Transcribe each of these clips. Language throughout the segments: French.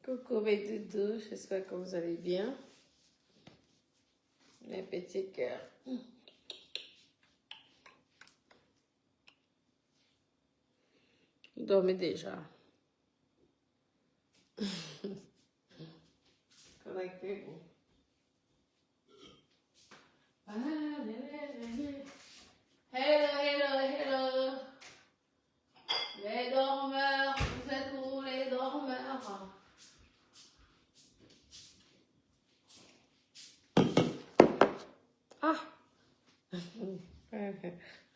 Coucou mes doudous, j'espère que vous allez bien. Mes petits cœurs. Vous dormez déjà. Connectez-vous. Hello. Les dormeurs, vous êtes où les dormeurs? Ah!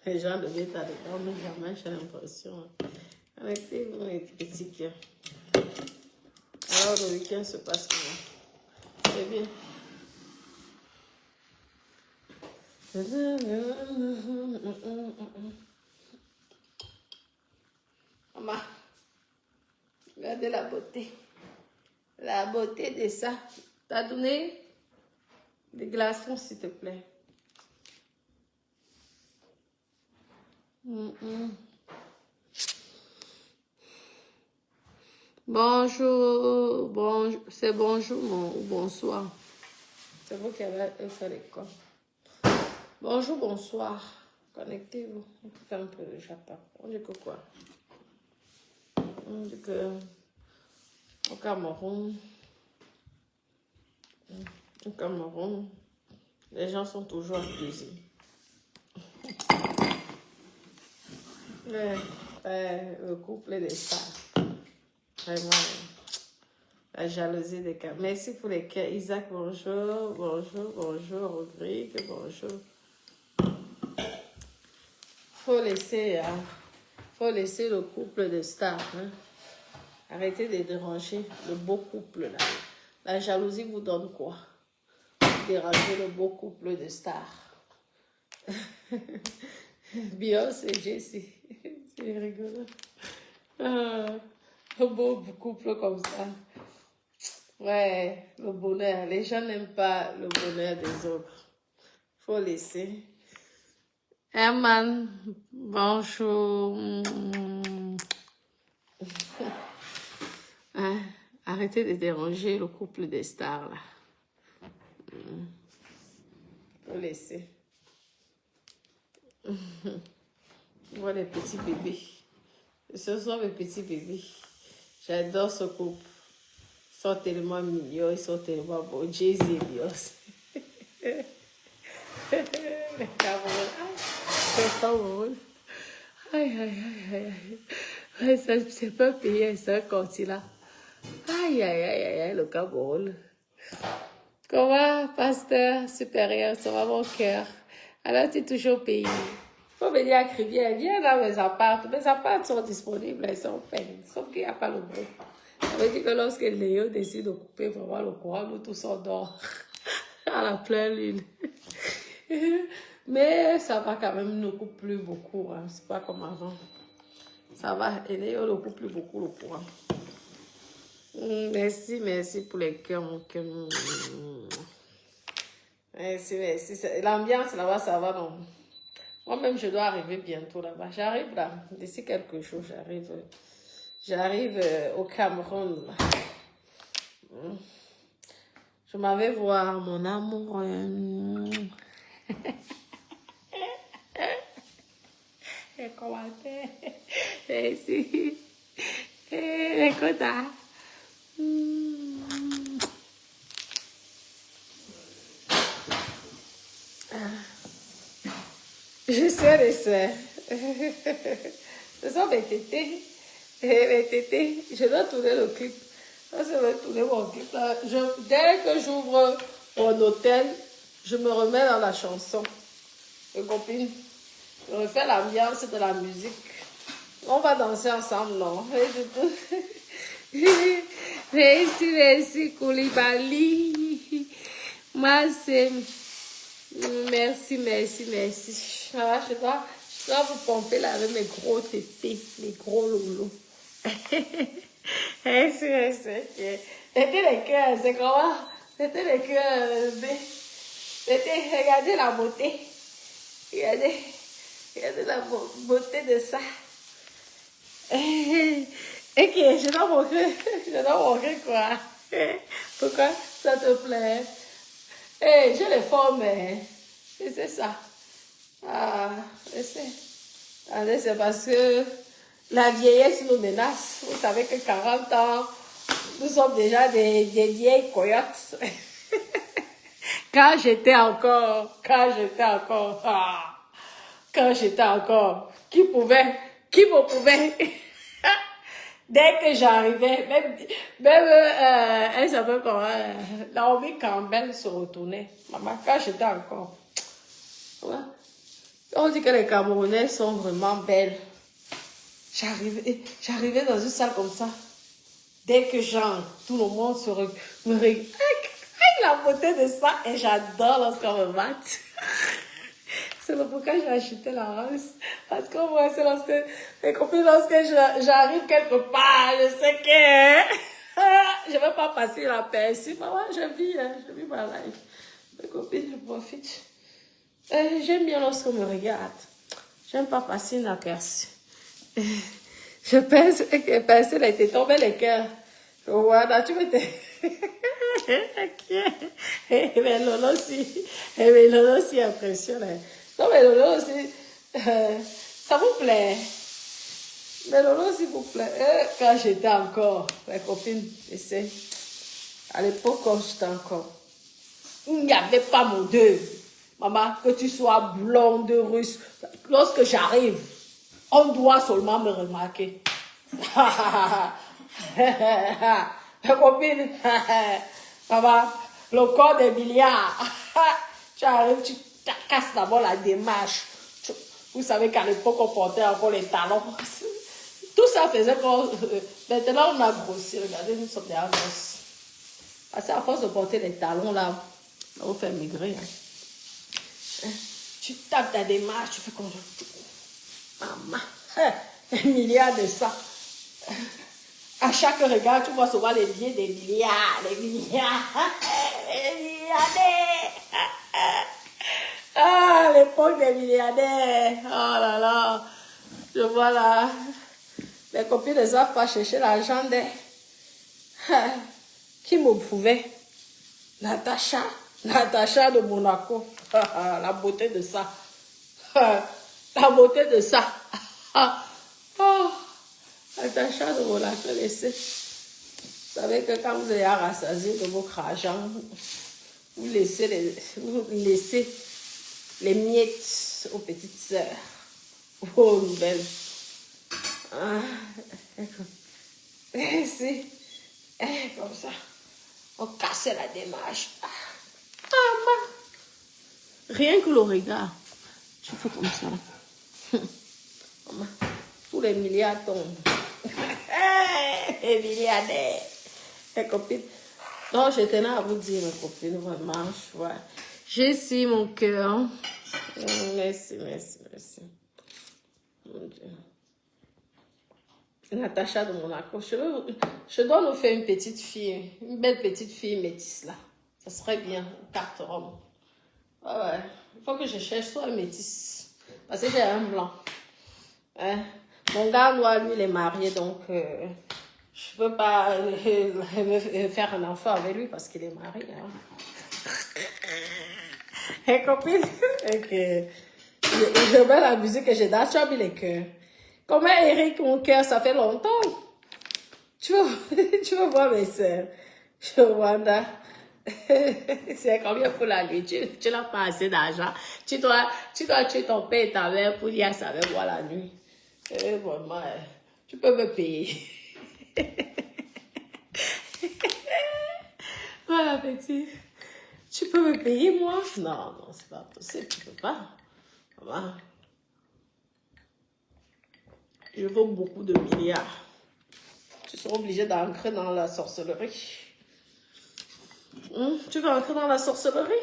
Les gens de l'état de dormir jamais, j'ai l'impression. Connectez-vous mes petits cœurs. Alors le week-end se passe comment? C'est bien. Maman, regardez la beauté. La beauté de ça. T'as donné des glaçons, s'il te plaît. Bonjour, c'est bonjour ou bonsoir. C'est vous qui avez fait l'école. Bonjour, bonsoir. Connectez-vous. On peut faire un peu de Japon. On dit que quoi? On dit que au Cameroun, les gens sont toujours accusés. Le couple des stars. Vraiment, la jalousie des cas. Merci pour les cas. Isaac, bonjour. Rodrigue, bonjour. Faut laisser le couple de stars. Hein. Arrêtez de déranger le beau couple là. La jalousie vous donne quoi? Déranger le beau couple de stars. Beyoncé et Jessie. C'est rigolo. Un beau couple comme ça. Ouais, le bonheur. Les gens n'aiment pas le bonheur des autres. Faut laisser. Herman, bonjour. Arrêtez de déranger le couple des stars là. Faut laisser. Voilà les petits bébés. Ce sont mes petits bébés. J'adore ce couple. Ils sont tellement mignons, ils sont tellement beaux. Jay-Z et Beyoncé. Le Cameroun. C'est pas drôle. Aïe. C'est pas un pays, c'est un continent. Aïe, le Cameroun. Comment, pasteur supérieur, ça va mon cœur? Alors, tu es toujours au pays. Il faut venir à Crivière. Viens dans mes appartements. Mes appartements sont disponibles, ils sont pleins. Sauf qu'il n'y a pas le bruit. Ça veut dire que lorsque Léo décide de couper vraiment le courant, nous tous on dort à la pleine lune. Mais ça va quand même, nous coupe plus beaucoup. Hein. C'est pas comme avant. Ça va, et Léo ne coupe plus beaucoup le courant. Merci pour les cœurs, mon cœur. Merci. L'ambiance là-bas, ça va, non? Moi-même, je dois arriver bientôt là-bas. J'arrive là, d'ici quelques jours, j'arrive au Cameroun. Je m'en vais voir mon amour. Les commentaires. Merci. Les quotas. Je sais. Ce sont mes tétés. Je dois tourner le clip. Je vais tourner mon clip. Dès que j'ouvre mon hôtel, je me remets dans la chanson. Mes copines, je refais l'ambiance de la musique. On va danser ensemble, non? Merci, Koulibaly. Merci. Ah, je dois vous pomper là avec mes gros tétés, mes gros loulous. Merci. C'était les cœurs, c'est comment? C'était les cœurs. Regardez la beauté. Regardez la beauté de ça. Et que je dois montrer, je dois montrer quoi? Pourquoi ça te plaît? Eh, j'ai les formes, hein. Et c'est ça. Ah, allez, c'est parce que la vieillesse nous menace. Vous savez que 40 ans, nous sommes déjà des vieilles coyotes. Quand j'étais encore, qui me pouvait, dès que j'arrivais, elle s'appelle comment, Naomi Campbell se retournait. Maman, quand j'étais encore, ouais. On dit que les Camerounais sont vraiment belles. J'arrivais dans une salle comme ça. Dès que j'entre, tout le monde me regarde. La beauté de ça, et j'adore lorsqu'on me mate. C'est pourquoi j'ai acheté la rose. Parce qu'on voit, c'est lorsque mes copines, lorsque j'arrive quelque part, je sais que je ne vais pas passer la perçue. Maman, je vis ma life. Mes copines, je profite. J'aime bien lorsqu'on me regarde. J'aime pas passer inaperçu. Je pense que personne a été tombé les cœurs. Voilà, tu me dis. Mais Lolo aussi impressionné. Non, mais Lolo aussi, ça vous plaît. Mais Lolo, s'il vous plaît, quand j'étais encore, mes copines, tu sais, à l'époque, quand j'étais encore, il n'y avait pas mon deux. Maman, que tu sois blonde, russe, lorsque j'arrive, on doit seulement me remarquer. Mes copines, maman, le corps des milliards. Tu arrives, tu casses d'abord la démarche. Vous savez qu'à l'époque, on portait encore les talons. Tout ça faisait qu'on... maintenant, on a grossi. Regardez, nous sommes des avances. Parce qu'à force de porter les talons, là, on fait maigrir. Hein? Tu tapes ta démarche, tu fais comme ça. Maman, un milliard de ça. À chaque regard, tu vois souvent les billets des milliards, les milliards, les milliardaires. Ah, l'époque des milliardaires. Oh là là. Je vois là. Les copines ne savent pas chercher l'argent des... Qui me pouvait? Natacha de Monaco. La beauté de ça. La beauté de ça. Oh. Natacha de Monaco, laissez. Vous savez que quand vous êtes rassasié de votre argent, vous laissez les miettes aux petites sœurs. Oh, nouvelle. Ah, c'est comme ça. On casse la démarche. Ah, rien que le regard. Je fais comme ça. Tous les milliards tombent. Les milliardaires. Les copines. Donc, je tenais à vous dire, mes copines, vraiment, j'ai ici mon cœur. Merci. Mon Dieu. Natacha de Monaco. Je dois nous faire une petite fille, une belle petite fille métisse là. Ça serait bien, une carte robe. Ouais. Il faut que je cherche soit un métis. Parce que j'ai un blanc. Hein? Mon gars, doit lui, il est marié, donc je peux pas faire un enfant avec lui parce qu'il est marié. Hein? Et copine, okay. Je mets la musique et je danse, tu as mis les cœurs. Comment Eric, mon cœur, ça fait longtemps. Tu veux voir mes soeurs. Je vois là. C'est combien pour la nuit? Tu n'as pas assez d'argent. Tu dois tuer ton père et ta mère pour dire ça va voir la nuit. Vraiment, tu peux me payer. Voilà, petit. Tu peux me payer, moi? Non, c'est pas possible. Tu peux pas. Voilà. Je vaux beaucoup de milliards. Tu seras obligé d'entrer dans la sorcellerie. Tu veux entrer dans la sorcellerie?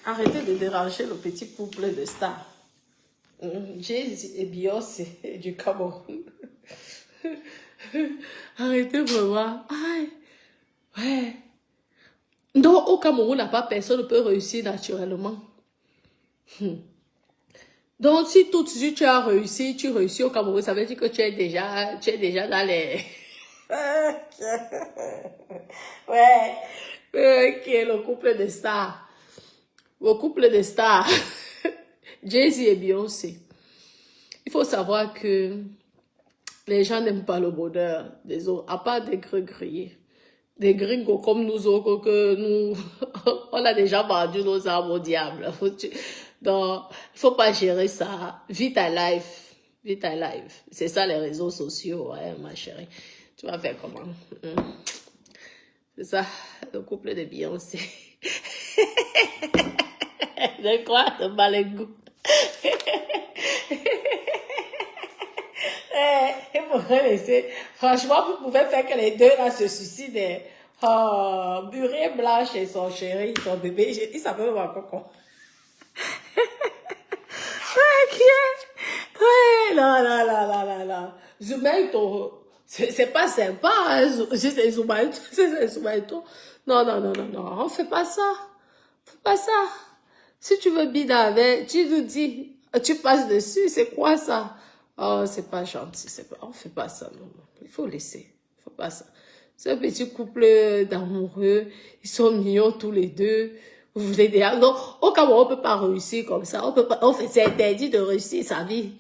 Arrêtez de déranger le petit couple de stars. Jay-Z et Beyoncé du Cameroun. Arrêtez vraiment. Aïe. Ouais. Donc, au Cameroun, n'a pas personne ne peut réussir naturellement. Donc, si tout de suite tu as réussi, tu réussis au Cameroun, ça veut dire que tu es déjà dans les... Ouais. Ok, le couple de stars. Le couple de stars. Jay-Z et Beyoncé. Il faut savoir que les gens n'aiment pas le bonheur des autres, à part des gris-gris. Des gringos comme nous autres, que nous, on a déjà vendu nos âmes au diable. Donc, il faut pas gérer ça. Vis ta life. Vis ta life. C'est ça les réseaux sociaux, ouais, ma chérie. Tu vas faire comment? C'est ça, le couple de Beyoncé. De quoi? De Malengou. Il faudrait laisser. Franchement, vous pouvez faire que les deux là se suicident. Oh, Muriel Blanche et son chéri, son bébé, il s'appelle Coco. Ok. Ouais, là, là, là, là, là, là. Zumaito, c'est pas sympa, hein, c'est Zumaito, c'est Zumaito. Non, non, non, non, non, on fait pas ça. On fait pas ça. Si tu veux bidar avec, tu nous dis, tu passes dessus, c'est quoi ça? Oh, c'est pas gentil, c'est pas, on fait pas ça, non, non. Il faut laisser. Il faut pas ça. C'est un petit couple d'amoureux, ils sont mignons tous les deux. Vous voulez dire, non, au Cameroun, on peut pas réussir comme ça. On peut pas, en fait, c'est interdit de réussir sa vie.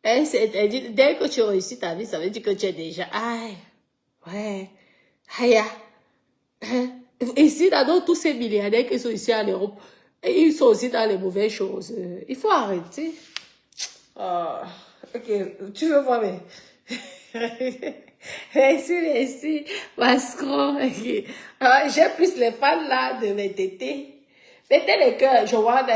Hein, c'est interdit. Dès que tu réussis ta vie, ça veut dire que tu es déjà, aïe, ouais, aïe, hein. Ici, dans tous ces milliardaires qui sont ici en Europe, et ils sont aussi dans les mauvaises choses. Il faut arrêter. Ah, ok, tu veux voir, mais... Merci, Mascron. Okay. J'ai plus les fans là de mes tétés. Mettez le cœur, je vois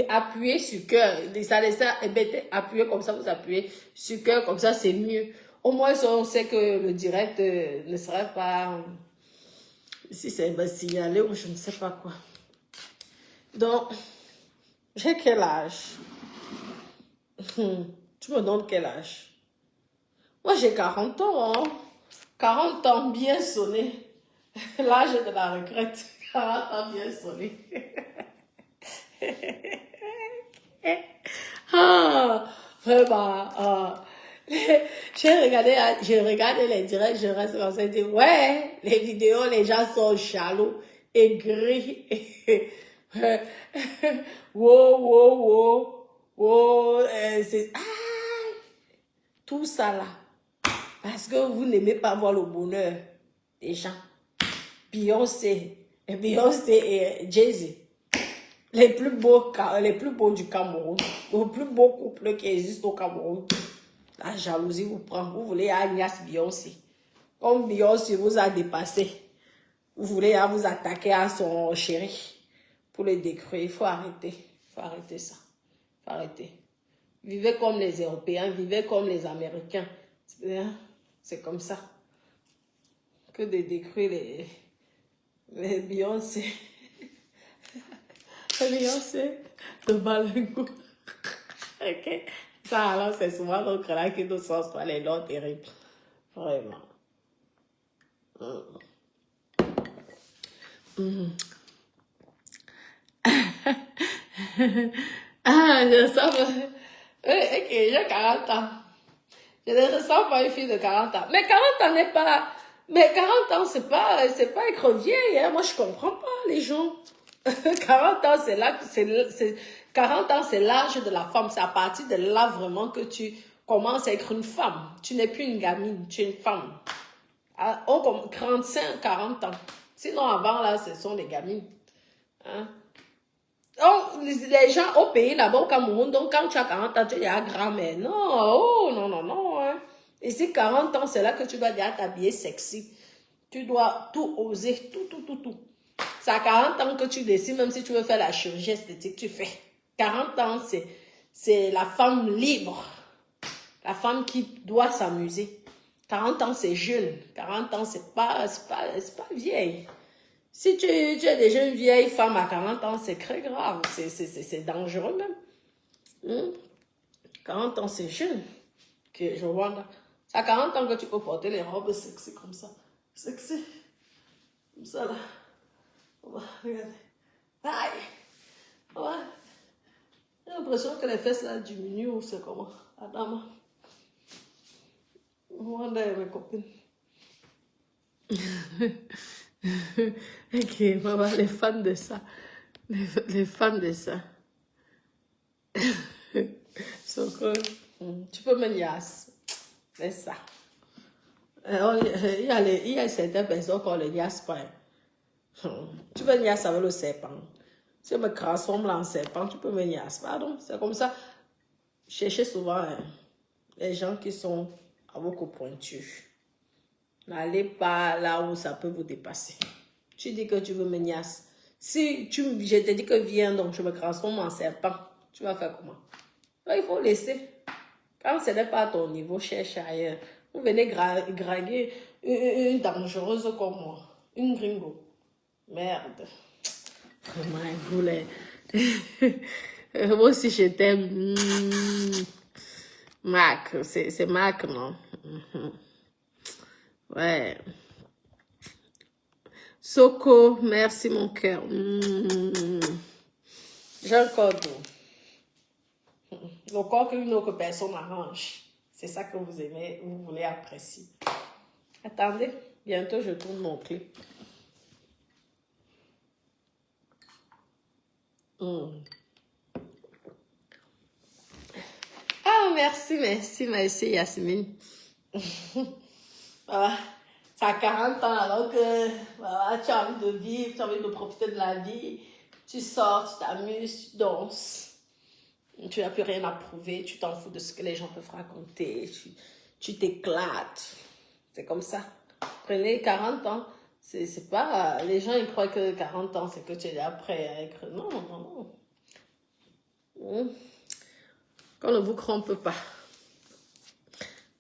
appuyer sur cœur. Ça mettez, appuyez comme ça, vous appuyez sur cœur, comme ça c'est mieux. Au moins, on sait que le direct ne serait pas, si c'est signalé ou je ne sais pas quoi. Donc, j'ai quel âge? Tu me donnes quel âge? Moi, j'ai 40 ans, hein. 40 ans bien sonné. L'âge de la retraite. 40 ans bien sonné. Ah, vraiment. Ah. J'ai regardé les directs, je reste comme ça, je dis, ouais, les vidéos, les gens sont jaloux et gris. Wow, wow, wow, wow, c'est, ah, tout ça là. Parce que vous n'aimez pas voir le bonheur des gens. Beyoncé et Jay-Z. Les plus beaux du Cameroun. Le plus beau couple qui existe au Cameroun. La jalousie vous prend. Vous voulez Agnès Beyoncé. Comme Beyoncé vous a dépassé. Vous voulez vous attaquer à son chéri. Pour le détruire. Il faut arrêter. Il faut arrêter ça. Il faut arrêter. Vivez comme les Européens. Vivez comme les Américains. C'est comme ça. Que de détruire les Beyoncé. Beyoncé de Balengo. Ok. Ça, alors, c'est souvent l'autre là qui nous sort pas les noms terribles. Vraiment. Ah, je sens. Ok, j'ai 40 ans. Je ne ressens pas une fille de 40 ans. Mais 40 ans n'est pas... Mais 40 ans, c'est pas être vieille. Hein. Moi, je comprends pas les gens. 40 ans, c'est là que 40 ans, c'est l'âge de la femme. C'est à partir de là vraiment que tu commences à être une femme. Tu n'es plus une gamine, tu es une femme. On comme 35, 40 ans. Sinon, avant, là, ce sont des gamines. Hein? Donc, les gens au pays, là-bas, au Cameroun, donc quand tu as 40 ans, tu es déjà grand-mère. Non, oh, non, non, non. Hein. Ici, 40 ans, c'est là que tu dois déjà t'habiller sexy. Tu dois tout oser, tout. C'est à 40 ans que tu décides, même si tu veux faire la chirurgie esthétique, tu fais. 40 ans, c'est la femme libre. La femme qui doit s'amuser. 40 ans, c'est jeune. 40 ans, c'est pas vieille. Si tu es déjà une vieille femme à 40 ans, c'est très grave. C'est dangereux même. 40 ans, c'est jeune. Que je vois là. C'est à 40 ans que tu peux porter les robes sexy comme ça. Sexy. Comme ça là. On va regarder. Aïe. On va. J'ai l'impression que les fesses là diminuent ou c'est comment? Adama. Moi, mes copines. Ok, maman, les fans de ça. Les fans de ça. Soko, tu peux me niasse. C'est ça. Il y a certaines personnes qu'on ne niasse pas. Tu peux niasse avec le serpent. Si je me transforme en serpent, tu peux me niasse. Pardon, c'est comme ça. Cherchez souvent les gens qui sont à beaucoup pointus. N'allez pas là où ça peut vous dépasser. Tu dis que tu veux me niasse. Si je te dis que viens, donc je me transforme en serpent, tu vas faire comment? Là, il faut laisser. Quand ce n'est pas à ton niveau, cherche ailleurs. Vous venez draguer une dangereuse comme moi. Une gringo. Merde. Vraiment, il voulait. Moi aussi, je t'aime. Mac, c'est Mac, non? Ouais. Soko, merci mon cœur. J'ai encore d'eau. Le corps qu'une autre personne arrange. C'est ça que vous aimez, vous voulez apprécier. Attendez, bientôt je tourne mon clip. Ah, merci Yasmine. Voilà. Tu as 40 ans alors que voilà, tu as envie de vivre, tu as envie de profiter de la vie. Tu sors, tu t'amuses, tu danses. Tu n'as plus rien à prouver, tu t'en fous de ce que les gens peuvent raconter. Tu t'éclates. C'est comme ça. Prenez 40 ans. C'est pas... Les gens, ils croient que 40 ans, c'est que tu es là prêt à être... Non, non, non. Qu'on ne vous trompe pas.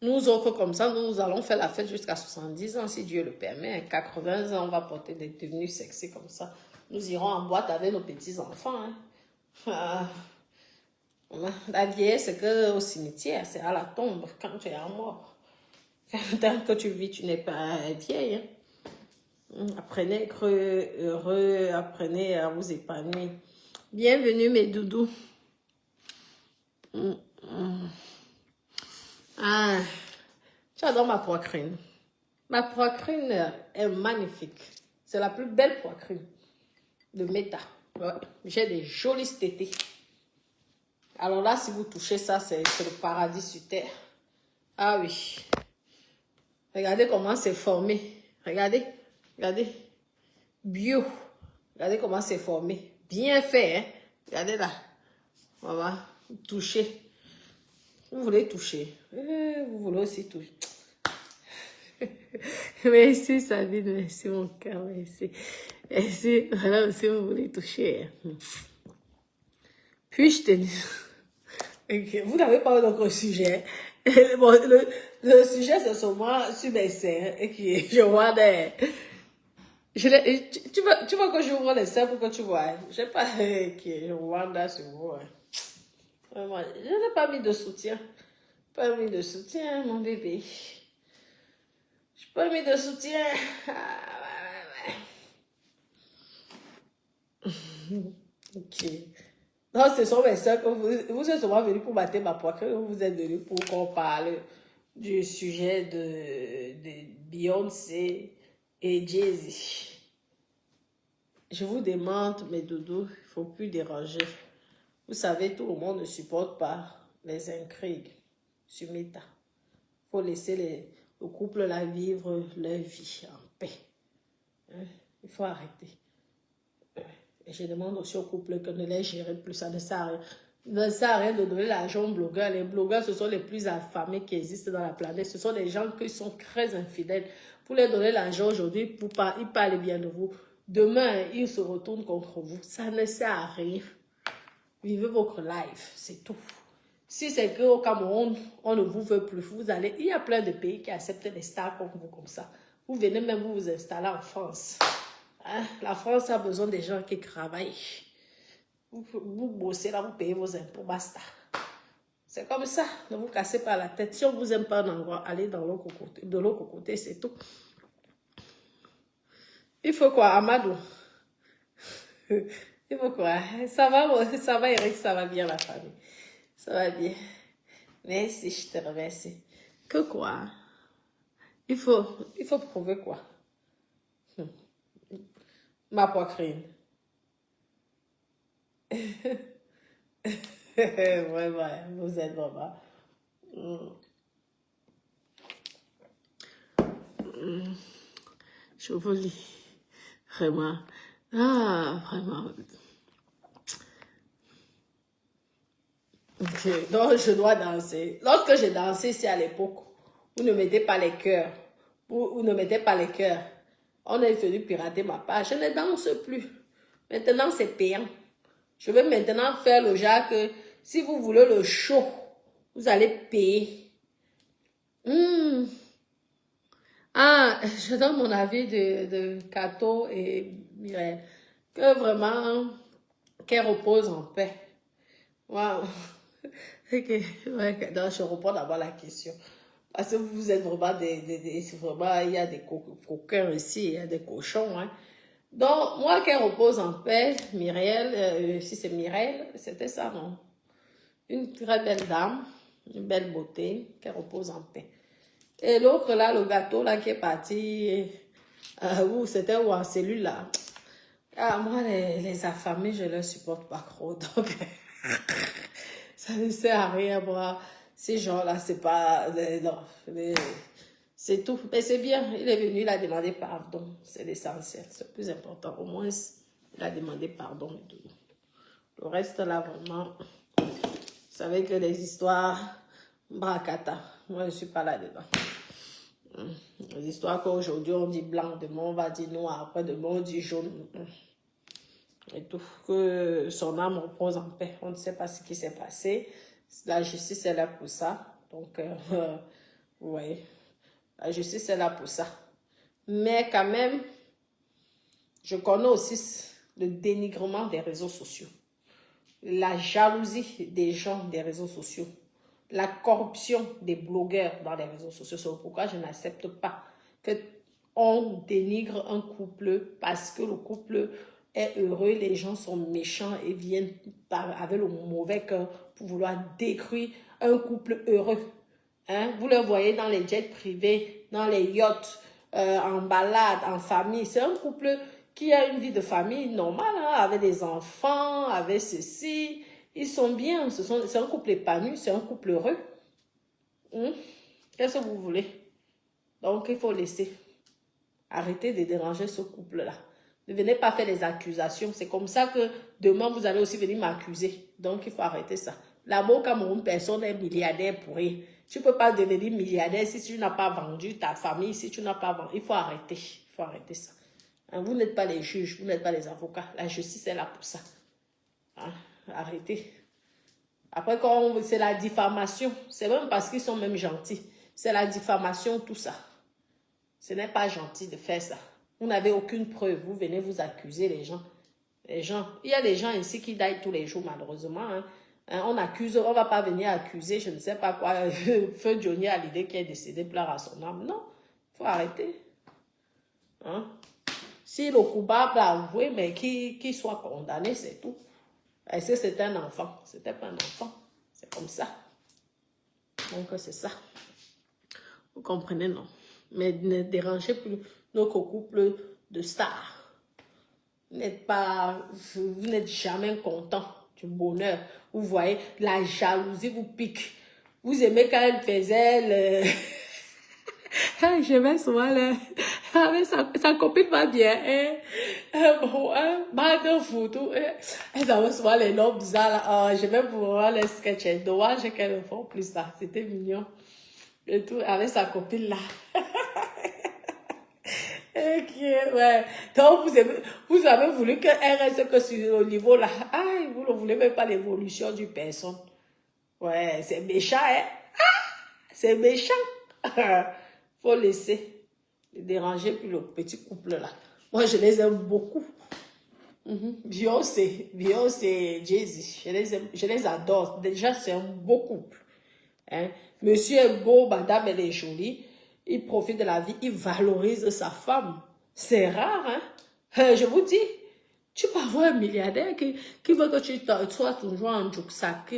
Nous autres, comme ça, nous allons faire la fête jusqu'à 70 ans, si Dieu le permet. À 80 ans, on va porter des tenues sexy comme ça. Nous irons en boîte avec nos petits-enfants. Hein. La vieillesse, c'est qu'au cimetière, c'est à la tombe, quand tu es à mort. Tant que tu vis, tu n'es pas vieille. Hein. Apprenez à être heureux, apprenez à vous épanouir. Bienvenue, mes doudous. Ah, j'adore ma poitrine. Ma poitrine est magnifique. C'est la plus belle poitrine de Meta. Ouais. J'ai des jolis tétés. Alors là, si vous touchez ça, c'est le paradis sur terre. Ah oui. Regardez comment c'est formé. Regardez. Regardez. Bio. Regardez comment c'est formé. Bien fait, hein. Regardez là. Voilà. Touchez. Vous voulez toucher. Vous voulez aussi toucher. Merci Sabine, merci mon cœur, merci. Merci, voilà aussi vous voulez toucher. Puis-je te dire... Okay. Vous n'avez pas d'autre sujet. Bon, le sujet, c'est sur moi, sur mes seins. Okay. Je vois des... tu vois que j'ouvre les seins pour que tu vois. Je sais pas, je vois là sur vous. Vraiment, je n'ai pas mis de soutien. Pas mis de soutien, mon bébé. Je n'ai pas mis de soutien. Ok. Non, ce sont mes soeurs que vous êtes souvent venus pour battre ma poitrine, vous êtes venus pour qu'on parle du sujet de Beyoncé et Jay-Z. Je vous demande, mes doudous, il ne faut plus déranger. Vous savez, tout le monde ne supporte pas les intrigues sur Meta. Il faut laisser le couple là vivre leur vie en paix. Hein? Il faut arrêter. Et je demande aussi au couple que ne les gérez plus, ça ne sert à rien. Ne sert à rien de donner l'argent aux blogueurs. Les blogueurs, ce sont les plus affamés qui existent dans la planète. Ce sont des gens qui sont très infidèles. Vous leur donnez l'argent aujourd'hui, ils parlent bien de vous. Demain, ils se retournent contre vous. Ça ne sert à rien. Vivez votre life, c'est tout. Si c'est qu'au Cameroun, on ne vous veut plus, vous allez... Il y a plein de pays qui acceptent des stars comme vous, comme ça. Vous venez même vous installer en France. Hein? La France a besoin des gens qui travaillent. Vous bossez là, vous payez vos impôts, basta. C'est comme ça, ne vous cassez pas la tête. Si on ne vous aime pas un endroit, allez de l'autre côté, c'est tout. Il faut quoi, Amadou? Il faut quoi? Ça va, Eric, ça va bien, la famille. Ça va bien. Merci, je te remercie. Que quoi? Il faut prouver quoi? Ma poitrine. Vraiment, vous êtes vraiment. Je vous lis. Vraiment. Ah, vraiment. Donc, je dois danser. Lorsque j'ai dansé, c'est à l'époque, vous ne mettez pas les cœurs. Vous ne mettez pas les cœurs. On est venu pirater ma page. Je ne danse plus. Maintenant, c'est payant. Je vais maintenant faire le genre que si vous voulez le show, vous allez payer. Ah, je donne mon avis de Kato et Mireille. Que vraiment, qu'elle repose en paix. Waouh. Ok, ouais, donc je reprends d'abord la question. Parce que vous êtes vraiment vraiment, il y a des coquins ici, il y a des cochons, hein. Donc, moi, qu'elle repose en paix, Myriel, si c'est Mireille, c'était ça, non? Une très belle dame, une belle beauté, qu'elle repose en paix. Et l'autre là, le gâteau là qui est parti, où c'était où en cellule là. Ah, moi, les affamés, je ne les supporte pas trop, donc ça ne sert à rien, moi. Ces gens-là, c'est pas, non, c'est tout. Mais c'est bien, il est venu, il a demandé pardon, c'est l'essentiel, c'est le plus important. Au moins, il a demandé pardon et tout. Le reste là, vraiment, vous savez que les histoires, bracata, moi, je ne suis pas là-dedans. Les histoires qu'aujourd'hui on dit blanc, demain on va dire noir, après demain on dit jaune. Et tout, que son âme repose en paix. On ne sait pas ce qui s'est passé. La justice est là pour ça. Donc, vous voyez, la justice est là pour ça. Mais quand même, je connais aussi le dénigrement des réseaux sociaux, la jalousie des gens des réseaux sociaux, la corruption des blogueurs dans les réseaux sociaux. C'est pourquoi je n'accepte pas qu'on dénigre un couple parce que le couple est heureux, les gens sont méchants et viennent avec le mauvais cœur pour vouloir détruire un couple heureux. Hein? Vous le voyez dans les jets privés, dans les yachts, en balade, en famille. C'est un couple qui a une vie de famille normale, hein, avec des enfants, avec ceci. Ils sont bien, c'est un couple épanoui, c'est un couple heureux. Qu'est-ce que vous voulez? Donc, il faut laisser. Arrêtez de déranger ce couple-là. Ne venez pas faire des accusations. C'est comme ça que demain, vous allez aussi venir m'accuser. Donc, il faut arrêter ça. Là-bas au Cameroun, personne n'est milliardaire pour rien. Tu ne peux pas devenir milliardaire si tu n'as pas vendu ta famille, si tu n'as pas vendu. Il faut arrêter. Il faut arrêter ça. Hein, vous n'êtes pas les juges, vous n'êtes pas les avocats. La justice est là pour ça. Hein, arrêtez. Après, quand c'est la diffamation, c'est même parce qu'ils sont même gentils. C'est la diffamation, tout ça. Ce n'est pas gentil de faire ça. Vous n'avez aucune preuve. Vous venez vous accuser les gens. Il y a des gens ici qui daillent tous les jours, malheureusement. Hein. On accuse, on ne va pas venir accuser, je ne sais pas quoi. Feu Johnny Hallyday qui est décédé pleure à son âme. Non, il faut arrêter. Hein? Si le coupable a avoué, mais qu'il soit condamné, c'est tout. Est-ce que c'est un enfant? C'était pas un enfant. C'est comme ça. Donc, c'est ça. Vous comprenez, non? Mais ne dérangez plus notre couple de stars. Vous n'êtes jamais content du bonheur. Vous voyez, la jalousie vous pique. Vous aimez quand elle faisait le... J'aimais souvent le... Sa copine va bien. De photo. Elle avait souvent les noms bizarres. Oh, j'aimais voir les sketchs. Dommage qu'elle ne font plus ça. C'était mignon. Et tout, avec sa copine là. Ok, ouais. Donc, vous avez voulu qu'elle reste que sur le niveau là. Ah, vous ne voulez même pas l'évolution du personne. Ouais, c'est méchant, hein. Ah, c'est méchant. Faut laisser déranger plus le petit couple là. Moi, je les aime beaucoup. Beyoncé, Jay-Z, je les adore. Déjà, c'est un beau couple. Hein? Monsieur est beau, madame elle est jolie. Il profite de la vie, il valorise sa femme. C'est rare, hein? Je vous dis, Tu peux avoir un milliardaire qui veut que tu sois toujours en jouksak.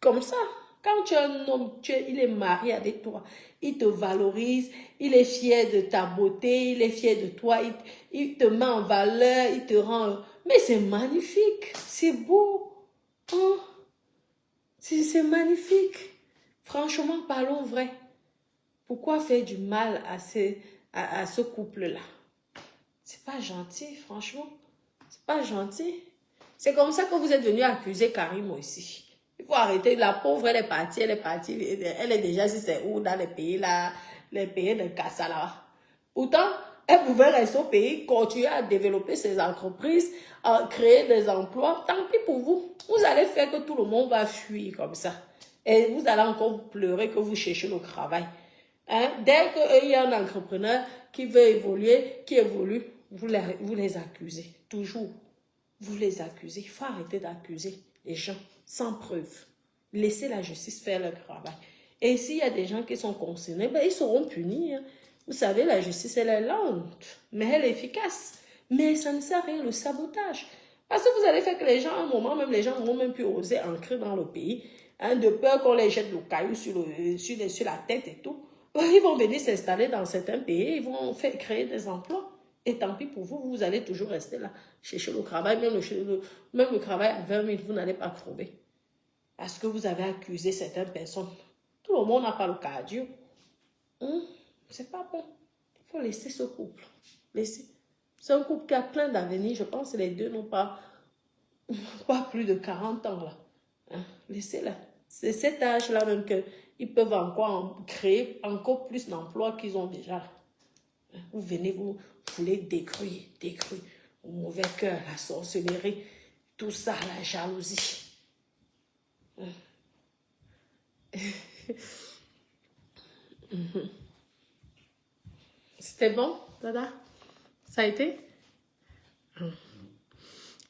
Comme ça, quand tu es un homme, il est marié avec toi, il te valorise, il est fier de ta beauté, il est fier de toi, il te met en valeur, il te rend... Mais c'est magnifique, c'est beau. Hein? C'est magnifique. Franchement, parlons vrai. Pourquoi faire du mal à ce couple-là? C'est pas gentil, franchement. C'est pas gentil. C'est comme ça que vous êtes venu accuser Karim aussi. Il faut arrêter. La pauvre, elle est partie. Elle est déjà, si c'est où, dans les pays là, les pays de Kassa là. Pourtant, elle pouvait rester au pays, continuer à développer ses entreprises, à créer des emplois. Tant pis pour vous. Vous allez faire que tout le monde va fuir comme ça. Et vous allez encore pleurer que vous cherchez le travail. Hein? Dès qu'il y a un entrepreneur qui veut évoluer, qui évolue, vous les accusez. Toujours. Vous les accusez. Il faut arrêter d'accuser les gens sans preuve. Laissez la justice faire leur travail. Et s'il y a des gens qui sont concernés, ben, ils seront punis. Hein. Vous savez, la justice, elle est lente, mais elle est efficace. Mais ça ne sert à rien, le sabotage. Parce que vous allez faire que les gens, à un moment, même les gens ne vont même plus oser entrer dans le pays, hein, de peur qu'on les jette le caillou sur la tête et tout. Ils vont venir s'installer dans certains pays, ils vont créer des emplois. Et tant pis pour vous, vous allez toujours rester là, chercher le travail, même le travail à 20 000, vous n'allez pas trouver. Parce que vous avez accusé certaines personnes. Tout le monde n'a pas le cardio. C'est pas bon. Il faut laisser ce couple. Laisser. C'est un couple qui a plein d'avenir. Je pense que les deux n'ont pas plus de 40 ans là. Hein? Laissez-la. C'est cet âge-là même qu'ils peuvent encore créer encore plus d'emplois qu'ils ont déjà. Vous venez, vous voulez détruire. Le mauvais cœur, la sorcellerie, tout ça, la jalousie. C'était bon, Dada? Ça a été?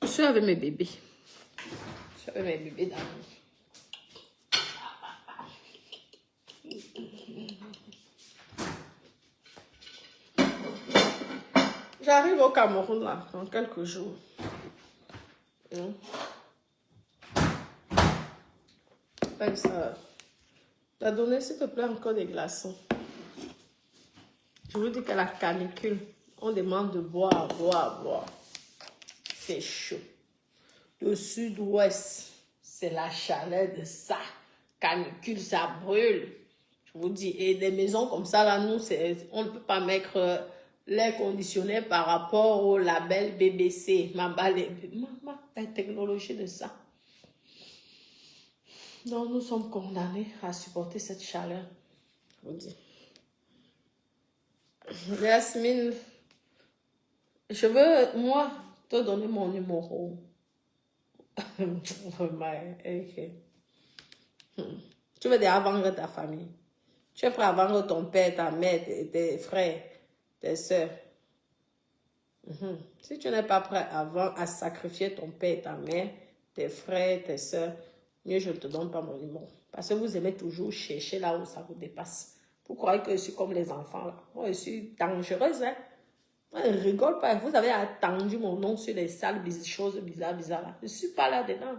Je suis avec mes bébés. Je suis avec mes bébés dans J'arrive au Cameroun là, dans quelques jours. Ça. T'as donné, s'il te plaît, encore des glaçons. Je vous dis que la canicule, on demande de boire. C'est chaud. Le sud-ouest, c'est la chaleur de ça. Canicule, ça brûle. Je vous dis, et des maisons comme ça, là, nous, on ne peut pas mettre l'air conditionné par rapport au label BBC. La technologie de ça. Donc, nous sommes condamnés à supporter cette chaleur. Je vous dis. Yasmine, je veux, moi, te donner mon numéro. Okay. Tu veux déjà vendre ta famille. Tu es prêt à vendre ton père, ta mère, tes frères, tes soeurs. Si tu n'es pas prêt à sacrifier ton père, ta mère, tes frères, tes soeurs, mieux je ne te donne pas mon numéro. Parce que vous aimez toujours chercher là où ça vous dépasse. Vous croyez que je suis comme les enfants là. Moi, je suis dangereuse, hein. Moi, je ne rigole pas. Vous avez attendu mon nom sur les sales choses bizarres là. Je ne suis pas là-dedans.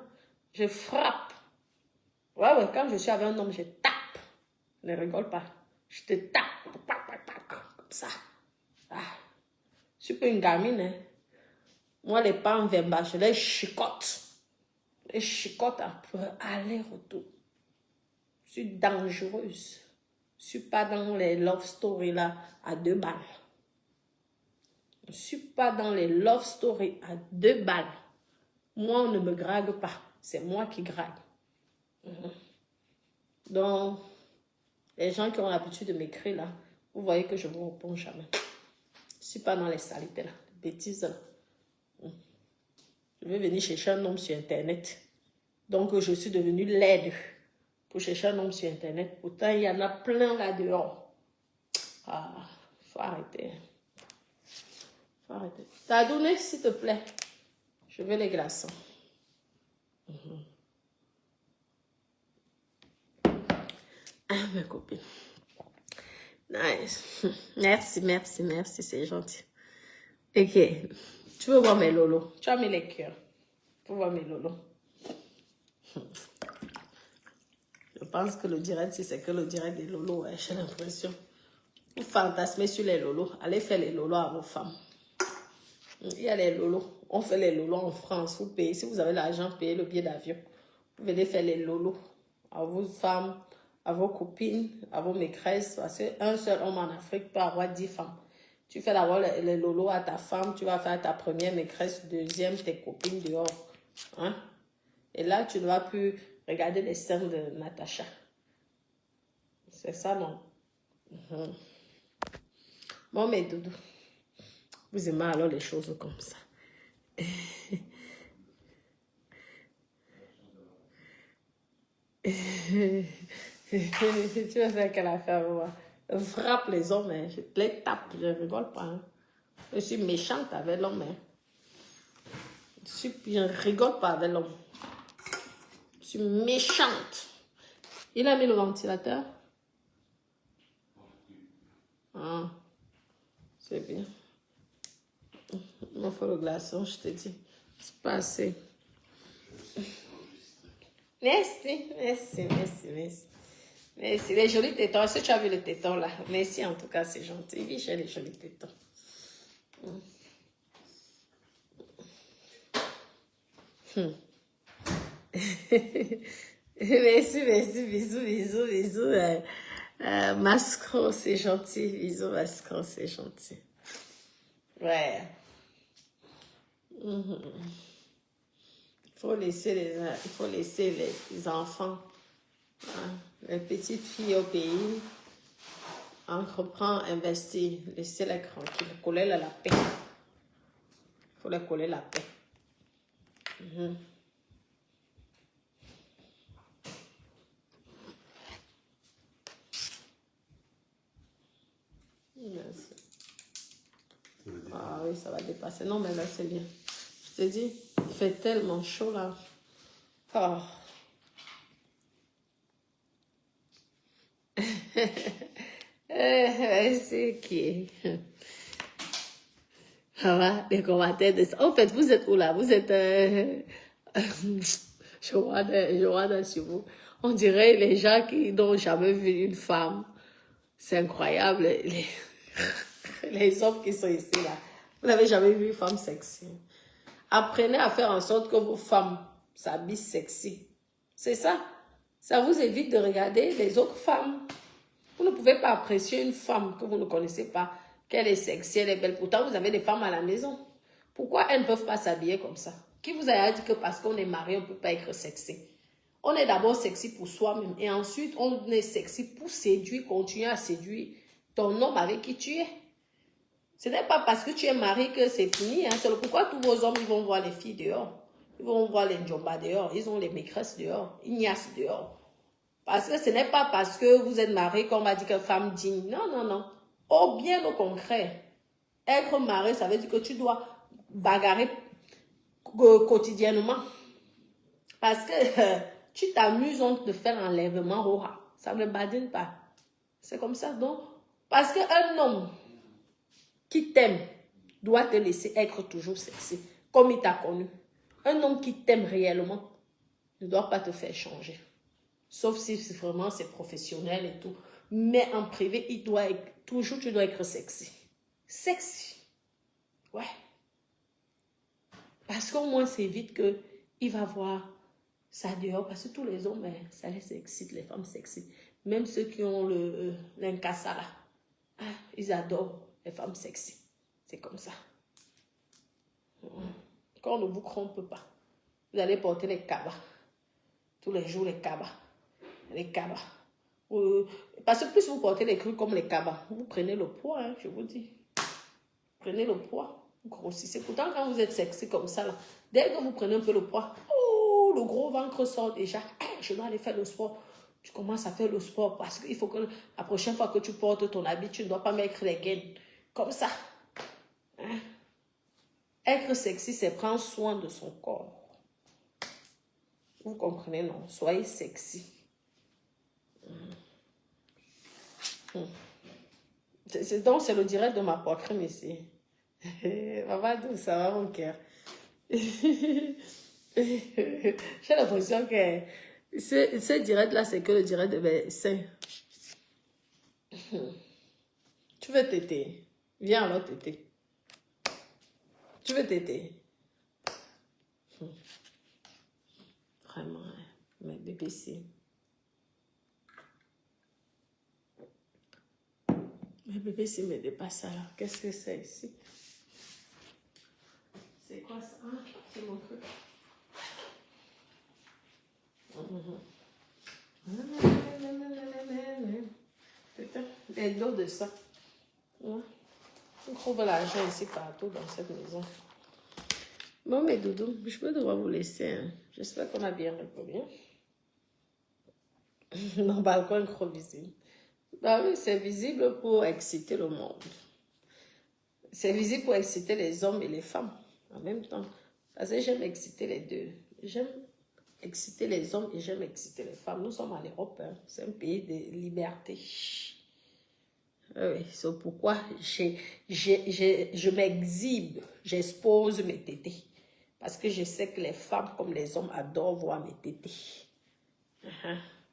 Je frappe. Ouais, quand je suis avec un homme, je tape. Ne rigole pas. Je te tape. Comme ça. Ah. Je suis pas une gamine, hein. Moi, les pas en vemba, je les chicote. Les chicote à aller-retour. Je suis dangereuse. Je suis pas dans les love stories là à 2 balles. Je suis pas dans les love stories à 2 balles. Moi, on ne me drague pas. C'est moi qui drague. Donc, les gens qui ont l'habitude de m'écrire là, vous voyez que je ne vous réponds jamais. Je ne suis pas dans les saletés là, les bêtises là. Je vais venir chercher un homme sur Internet. Donc, je suis devenue laide pour chercher un homme sur Internet. Pourtant, il y en a plein là dehors. Ah, faut arrêter. Faut arrêter. T'as donné, s'il te plaît. Je veux les glaçons. Ah, ma copine. Nice. Merci, c'est gentil. Ok. Tu veux voir mes lolos? Tu as mis les cœurs. Tu veux voir mes lolos? Je pense que le direct, si c'est que le direct des lolos, ouais, j'ai l'impression. Vous fantasmez sur les lolos. Allez faire les lolos à vos femmes. Il y a les lolos. On fait les lolos en France. Vous payez. Si vous avez l'argent, payez le billet d'avion. Vous venez faire les lolos à vos femmes, à vos copines, à vos maîtresses. Parce qu'un seul homme en Afrique peut avoir 10 femmes. Tu fais d'abord les lolos à ta femme. Tu vas faire ta première maîtresse, deuxième, tes copines dehors. Hein? Et là, tu ne vas plus regarder les scènes de Natacha. C'est ça, non? Bon, mes doudous. Vous aimez alors les choses comme ça. Tu vas faire quelle affaire, moi? Je frappe les hommes, hein. Je les tape, je ne rigole pas. Hein. Je suis méchante avec l'homme. Hein. Je ne rigole pas avec l'homme. Je suis méchante. Il a mis le ventilateur? Ah, c'est bien. Il me faut le glaçon, je te dis. C'est pas assez. Merci, merci, merci, merci. Merci, les jolis tétons. Est-ce que tu as vu le téton là? Merci, en tout cas, c'est gentil. Oui, j'ai les jolis tétons. Merci, merci, bisous, bisous, bisous. Mascro, c'est gentil. Bisous, Mascro, c'est gentil. Ouais. Il faut laisser les enfants, hein, les petites filles au pays, entreprendre, investir, laisser-les tranquilles, coller la paix. Il faut les coller la paix. Merci. Ah oui, ça va dépasser. Non, mais là, c'est bien. Je te dis, il fait tellement chaud là. Oh. C'est qui? Ça va, les commentaires de ça. En fait, vous êtes où là? Vous êtes... je vois sur vous. On dirait les gens qui n'ont jamais vu une femme. C'est incroyable. Les hommes qui sont ici là. Vous n'avez jamais vu une femme sexy. Apprenez à faire en sorte que vos femmes s'habillent sexy. C'est ça. Ça vous évite de regarder les autres femmes. Vous ne pouvez pas apprécier une femme que vous ne connaissez pas, qu'elle est sexy, elle est belle. Pourtant, vous avez des femmes à la maison. Pourquoi elles ne peuvent pas s'habiller comme ça? Qui vous a dit que parce qu'on est marié, on ne peut pas être sexy? On est d'abord sexy pour soi-même et ensuite, on est sexy pour séduire, continuer à séduire ton homme avec qui tu es. Ce n'est pas parce que tu es marié que c'est fini. Hein. C'est pourquoi tous vos hommes, ils vont voir les filles dehors. Ils vont voir les djomba dehors. Ils ont les maîtresses dehors. Ignace dehors. Parce que ce n'est pas parce que vous êtes marié qu'on va dire que femme digne. Non, non, non. Oh, bien au contraire. Être marié, ça veut dire que tu dois bagarrer quotidiennement. Parce que tu t'amuses, on te fait l'enlèvement. Oh, ça ne badine pas. C'est comme ça. Donc, parce qu'un homme qui t'aime doit te laisser être toujours sexy, comme il t'a connu. Un homme qui t'aime réellement ne doit pas te faire changer. Sauf si vraiment c'est professionnel et tout. Mais en privé, il doit être, toujours tu dois être sexy. Sexy. Ouais. Parce qu'au moins, c'est vite qu'il va voir ça dehors. Parce que tous les hommes, ça les excite, les femmes sexy. Même ceux qui ont l'incassara. Ils adorent les femmes sexy. C'est comme ça. Quand on ne vous trompe pas, vous allez porter les cabas. Tous les jours, les cabas. Les cabas. Parce que plus vous portez les crus comme les cabas, vous prenez le poids, hein, je vous dis. Prenez le poids, vous grossissez. Pourtant, quand vous êtes sexy comme ça, là, dès que vous prenez un peu le poids, oh, le gros ventre sort déjà. Je dois aller faire le sport. Tu commences à faire le sport parce qu'il faut que la prochaine fois que tu portes ton habit, tu ne dois pas mettre les gaines. Comme ça. Hein? Être sexy, c'est prendre soin de son corps. Vous comprenez, non? Soyez sexy. Donc, c'est le direct de ma poitrine ici. Maman douce, ça va mon cœur. J'ai l'impression que ce direct-là, c'est que le direct de mes seins. Tu veux téter? Viens alors téter. Tu veux téter? Vraiment, hein. Mais bébé, si. Mais bébé, si me dépasse alors, qu'est-ce que c'est ici? C'est quoi ça? Ah, c'est mon truc. Putain, les dos de ça. On trouve l'argent ici partout dans cette maison. Bon, mes doudous, je peux devoir vous laisser. Hein. J'espère qu'on a bien répondu. Mon balcon est trop visible. Bah oui, c'est visible pour exciter le monde. C'est visible pour exciter les hommes et les femmes en même temps. Parce que j'aime exciter les deux. J'aime exciter les hommes et j'aime exciter les femmes. Nous sommes en Europe. Hein. C'est un pays de liberté. Oui, c'est pourquoi je m'exhibe. J'expose mes tétés. Parce que je sais que les femmes comme les hommes adorent voir mes tétés.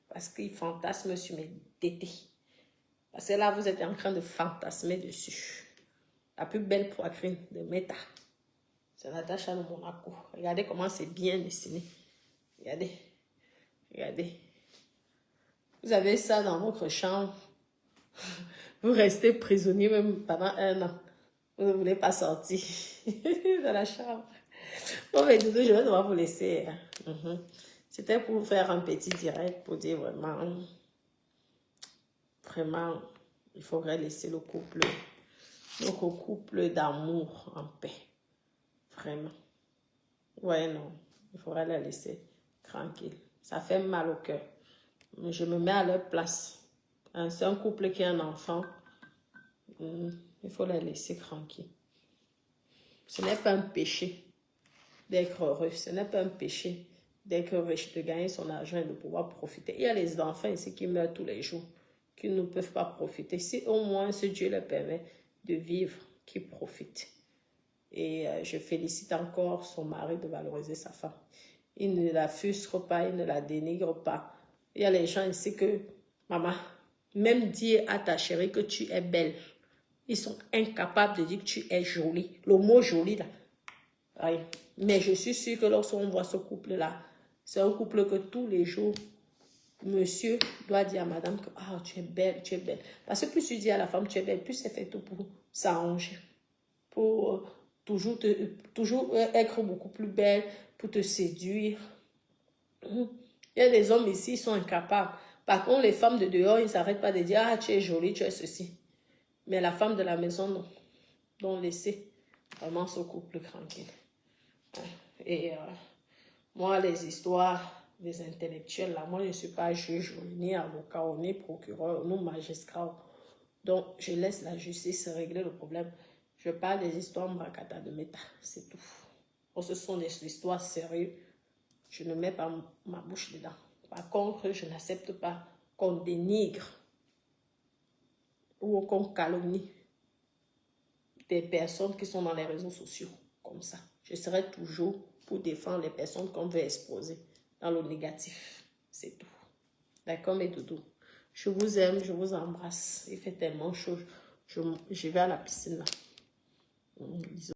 Parce qu'ils fantasment sur mes tétés. Parce que là, vous êtes en train de fantasmer dessus. La plus belle poitrine de Meta. C'est Natacha de Monaco. Regardez comment c'est bien dessiné. Regardez. Regardez. Vous avez ça dans votre chambre. Vous restez prisonnier même pendant 1 an. Vous ne voulez pas sortir de la chambre. Bon, mais Doudou, je vais devoir vous laisser. C'était pour vous faire un petit direct pour dire vraiment, il faudrait laisser notre couple d'amour en paix. Vraiment. Ouais, non. Il faudrait la laisser tranquille. Ça fait mal au cœur. Mais je me mets à leur place. Hein, c'est un couple qui a un enfant. Il faut la laisser tranquille. Ce n'est pas un péché d'être heureux. Ce n'est pas un péché d'être riche, de gagner son argent et de pouvoir profiter. Il y a les enfants ici qui meurent tous les jours, qui ne peuvent pas profiter. Si au moins ce Dieu leur permet de vivre, qu'ils profitent. Et je félicite encore son mari de valoriser sa femme. Il ne la frustre pas, il ne la dénigre pas. Il y a les gens ici que, maman, même dire à ta chérie que tu es belle, ils sont incapables de dire que tu es jolie. Le mot jolie, là. Oui. Mais je suis sûre que lorsqu'on voit ce couple-là, c'est un couple que tous les jours, monsieur doit dire à madame que ah, tu es belle, tu es belle. Parce que plus tu dis à la femme tu es belle, plus elle fait tout pour s'arranger. Pour toujours être beaucoup plus belle, pour te séduire. Il y a des hommes ici, ils sont incapables. Par contre, les femmes de dehors, ils ne s'arrêtent pas de dire ah, tu es jolie, tu es ceci. Mais la femme de la maison, non. Donc, laissez vraiment ce couple tranquille. Et moi, les histoires des intellectuels, là, moi, je ne suis pas juge, ni avocat, ni procureur, ni magistrat. Donc, je laisse la justice régler le problème. Je parle des histoires Mbakata de Meta, c'est tout. Ce sont des histoires sérieuses. Je ne mets pas ma bouche dedans. Par contre, je n'accepte pas qu'on dénigre ou qu'on calomnie des personnes qui sont dans les réseaux sociaux comme ça. Je serai toujours pour défendre les personnes qu'on veut exposer dans le négatif. C'est tout. D'accord, mes doudous? Je vous aime, je vous embrasse. Il fait tellement chaud. Je vais à la piscine là. Bisous.